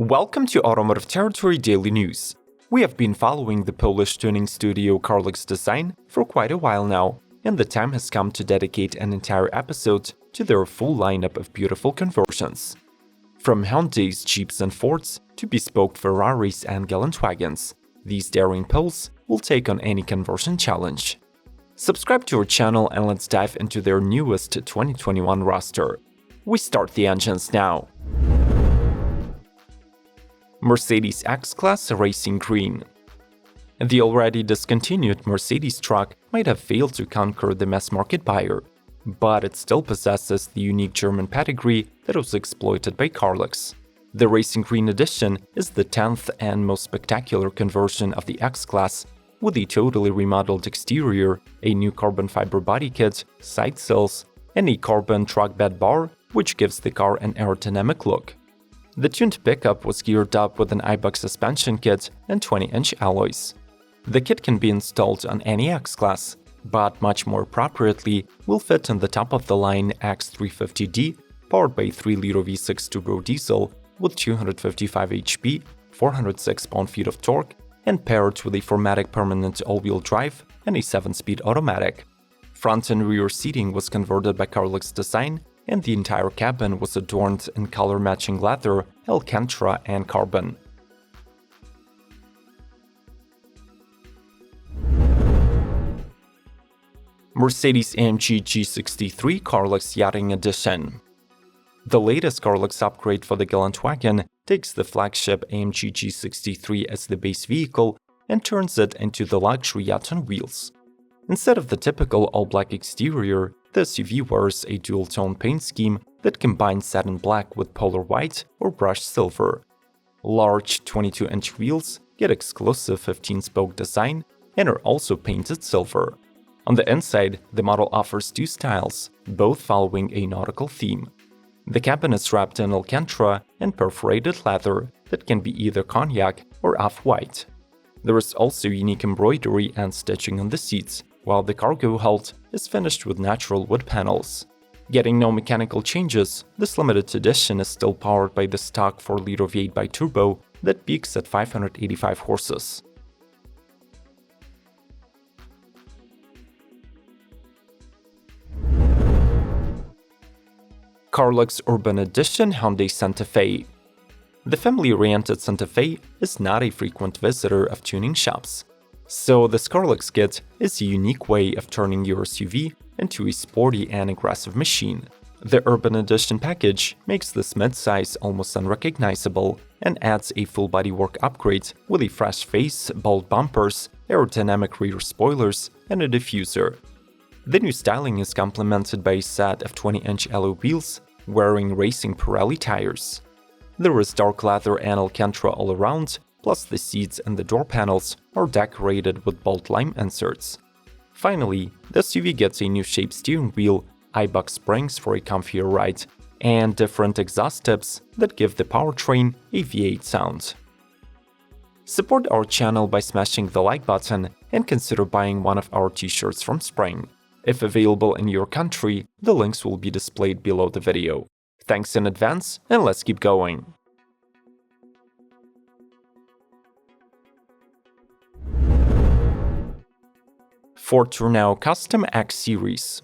Welcome to Automotive Territory Daily News. We have been following the Polish tuning studio Carlex Design for quite a while now, and the time has come to dedicate an entire episode to their full lineup of beautiful conversions. From Hyundais, Jeeps and Fords to bespoke Ferraris and Gelentwagens, these daring Poles will take on any conversion challenge. Subscribe to our channel and let's dive into their newest 2021 roster. We start the engines now. Mercedes X-Class Racing Green. The already discontinued Mercedes truck might have failed to conquer the mass market buyer, but it still possesses the unique German pedigree that was exploited by Carlex. The Racing Green edition is the 10th and most spectacular conversion of the X-Class, with a totally remodeled exterior, a new carbon fiber body kit, side sills, and a carbon truck bed bar, which gives the car an aerodynamic look. The tuned pickup was geared up with an iBox suspension kit and 20-inch alloys. The kit can be installed on any X-Class, but much more appropriately will fit in the top-of-the-line X350D, powered by 3-liter V6 turbo diesel with 255 HP, 406 pound-feet of torque, and paired with a 4MATIC permanent all-wheel drive and a 7-speed automatic. Front and rear seating was converted by Carlex Design, and the entire cabin was adorned in color-matching leather, Alcantara and carbon. Mercedes-AMG G63 Carlex Yachting Edition. The latest Carlex upgrade for the Geländewagen takes the flagship AMG G63 as the base vehicle and turns it into the luxury yacht on wheels. Instead of the typical all-black exterior, the SUV wears a dual-tone paint scheme that combines satin black with polar white or brushed silver. Large 22-inch wheels get exclusive 15-spoke design and are also painted silver. On the inside, the model offers two styles, both following a nautical theme. The cabin is wrapped in Alcantara and perforated leather that can be either cognac or off-white. There is also unique embroidery and stitching on the seats, while the cargo hold is finished with natural wood panels. Getting no mechanical changes, this limited edition is still powered by the stock 4-liter V8 bi-turbo that peaks at 585 horses. Carlex Urban Edition Hyundai Santa Fe. The family-oriented Santa Fe is not a frequent visitor of tuning shops. So this Carlex kit is a unique way of turning your SUV into a sporty and aggressive machine. The Urban Edition package makes this midsize almost unrecognizable and adds a full bodywork upgrade with a fresh face, bold bumpers, aerodynamic rear spoilers, and a diffuser. The new styling is complemented by a set of 20-inch alloy wheels wearing racing Pirelli tires. There is dark leather and Alcantara all around, plus the seats and the door panels are decorated with bold lime inserts. Finally, the SUV gets a new shaped steering wheel, iBox springs for a comfier ride, and different exhaust tips that give the powertrain a V8 sound. Support our channel by smashing the like button and consider buying one of our t-shirts from spring. If available in your country, the links will be displayed below the video. Thanks in advance, and let's keep going. Ford Tourneo Custom X Series.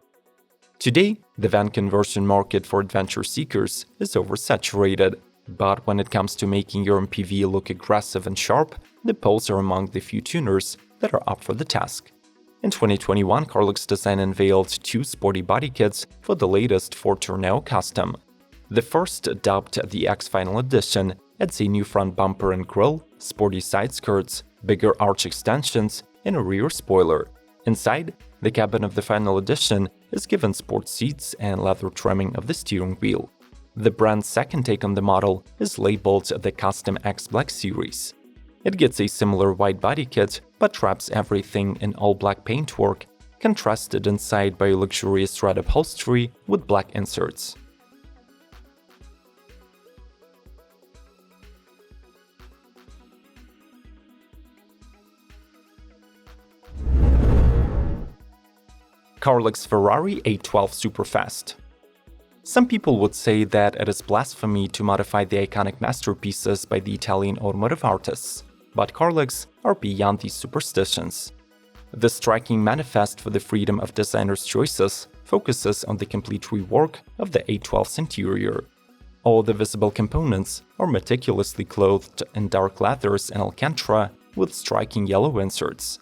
Today, the van conversion market for adventure seekers is oversaturated, but when it comes to making your MPV look aggressive and sharp, the Poles are among the few tuners that are up for the task. In 2021, Carlex Design unveiled two sporty body kits for the latest Ford Tourneo Custom. The first, dubbed the X Final Edition, adds a new front bumper and grille, sporty side skirts, bigger arch extensions, and a rear spoiler. Inside, the cabin of the Final Edition is given sports seats and leather trimming of the steering wheel. The brand's second take on the model is labeled the Custom X Black Series. It gets a similar white body kit, but wraps everything in all-black paintwork, contrasted inside by luxurious red upholstery with black inserts. Carlex Ferrari 812 Superfast. Some people would say that it is blasphemy to modify the iconic masterpieces by the Italian automotive artists, but Carlex are beyond these superstitions. The striking manifest for the freedom of designers' choices focuses on the complete rework of the A12's interior. All the visible components are meticulously clothed in dark leathers and Alcantara with striking yellow inserts.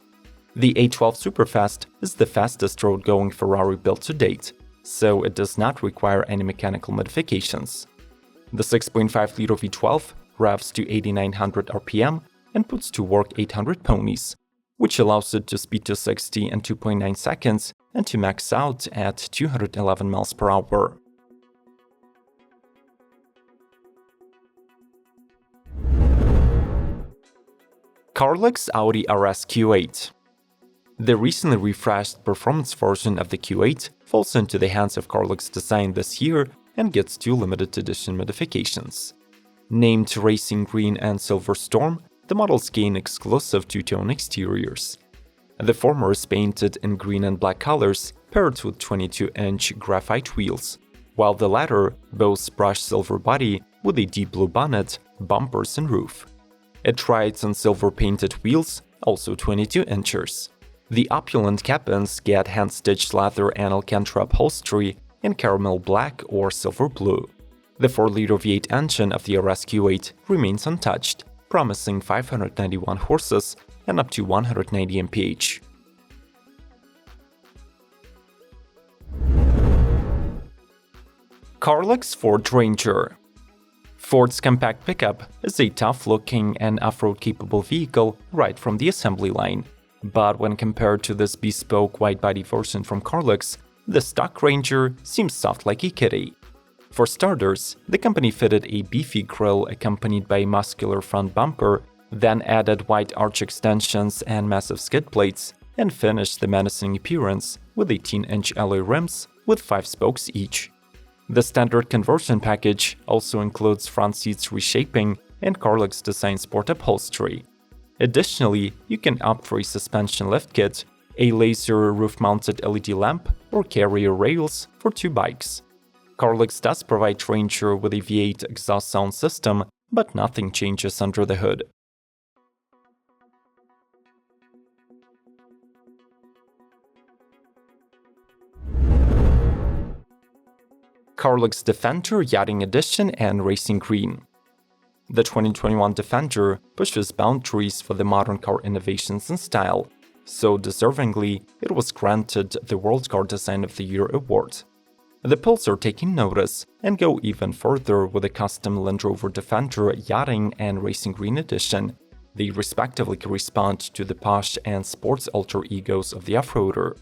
The A12 Superfast is the fastest road-going Ferrari built to date, so it does not require any mechanical modifications. The 6.5-liter V12 revs to 8,900 RPM and puts to work 800 ponies, which allows it to speed to 60 in 2.9 seconds and to max out at 211 miles per hour. Carlex Audi RS Q8. The recently refreshed performance version of the Q8 falls into the hands of Carlex Design this year and gets 2 limited edition modifications. Named Racing Green and Silver Storm, the models gain exclusive two-tone exteriors. The former is painted in green and black colors paired with 22-inch graphite wheels, while the latter boasts brushed silver body with a deep blue bonnet, bumpers and roof. It rides on silver-painted wheels, also 22 inches. The opulent cabins get hand-stitched leather and Alcantara upholstery in caramel black or silver blue. The 4-liter V8 engine of the RS Q8 remains untouched, promising 591 horses and up to 190 mph. Carlex Ford Ranger. Ford's compact pickup is a tough-looking and off-road-capable vehicle right from the assembly line. But when compared to this bespoke wide-body version from Carlex, the stock Ranger seems soft like a kitty. For starters, the company fitted a beefy grille accompanied by a muscular front bumper, then added wide arch extensions and massive skid plates, and finished the menacing appearance with 18-inch alloy rims with 5 spokes each. The standard conversion package also includes front seats reshaping and Carlex Design sport upholstery. Additionally, you can opt for a suspension lift kit, a laser roof-mounted LED lamp, or carrier rails for 2 bikes. Carlex does provide Ranger with a V8 exhaust sound system, but nothing changes under the hood. Carlex Defender Yachting Edition and Racing Green. The 2021 Defender pushes boundaries for the modern car innovations and style, so deservingly, it was granted the World Car Design of the Year award. The Pils are taking notice and go even further with a custom Land Rover Defender Yachting and Racing Green Edition. They respectively correspond to the posh and sports alter egos of the off-roader.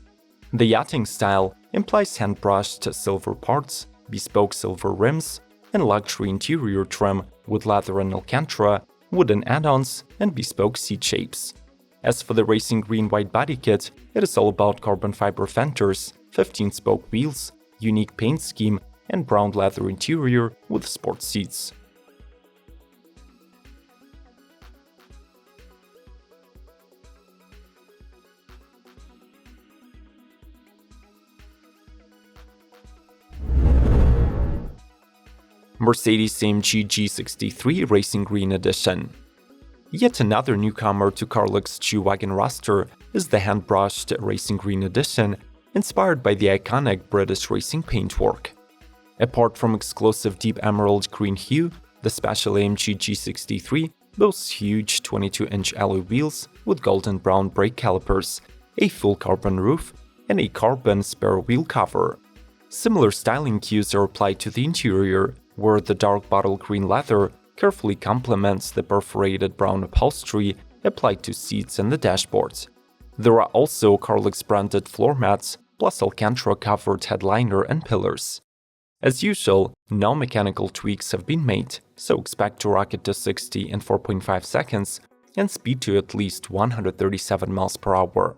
The yachting style implies hand-brushed silver parts, bespoke silver rims, and luxury interior trim with leather and Alcantara, wooden add-ons, and bespoke seat shapes. As for the Racing Green wide body kit, it is all about carbon fiber fenders, 15-spoke wheels, unique paint scheme, and brown leather interior with sport seats. Mercedes-AMG G63 Racing Green Edition. Yet another newcomer to Carlex G-Wagon roster is the hand-brushed Racing Green Edition, inspired by the iconic British racing paintwork. Apart from exclusive deep emerald green hue, the special AMG G63 boasts huge 22-inch alloy wheels with golden brown brake calipers, a full carbon roof, and a carbon spare wheel cover. Similar styling cues are applied to the interior, where the dark bottle green leather carefully complements the perforated brown upholstery applied to seats and the dashboard. There are also Carlex-branded floor mats, plus Alcantara-covered headliner and pillars. As usual, no mechanical tweaks have been made, so expect to rocket to 60 in 4.5 seconds and speed to at least 137 miles per hour.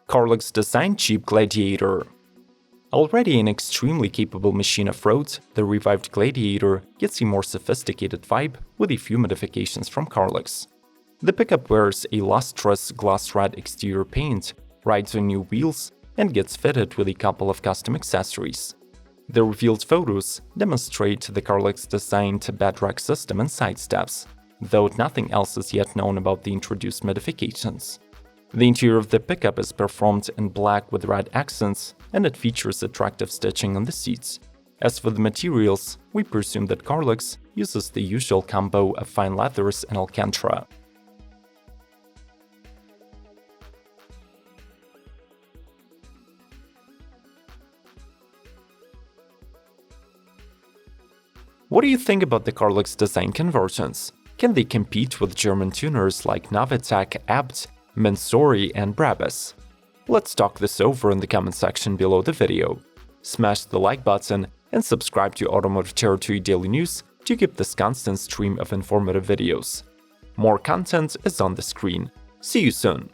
Carlex Design Jeep Gladiator. Already an extremely capable machine off-road, the revived Gladiator gets a more sophisticated vibe with a few modifications from Carlex. The pickup wears a lustrous gloss red exterior paint, rides on new wheels, and gets fitted with a couple of custom accessories. The revealed photos demonstrate the Carlex designed bedrock system and side steps, though nothing else is yet known about the introduced modifications. The interior of the pickup is performed in black with red accents, and it features attractive stitching on the seats. As for the materials, we presume that Carlex uses the usual combo of fine leathers and Alcantara. What do you think about the Carlex design conversions? Can they compete with German tuners like Novitec, Abt, Mansory, and Brabus? Let's talk this over in the comment section below the video. Smash the like button and subscribe to Automotive Territory Daily News to keep this constant stream of informative videos. More content is on the screen. See you soon!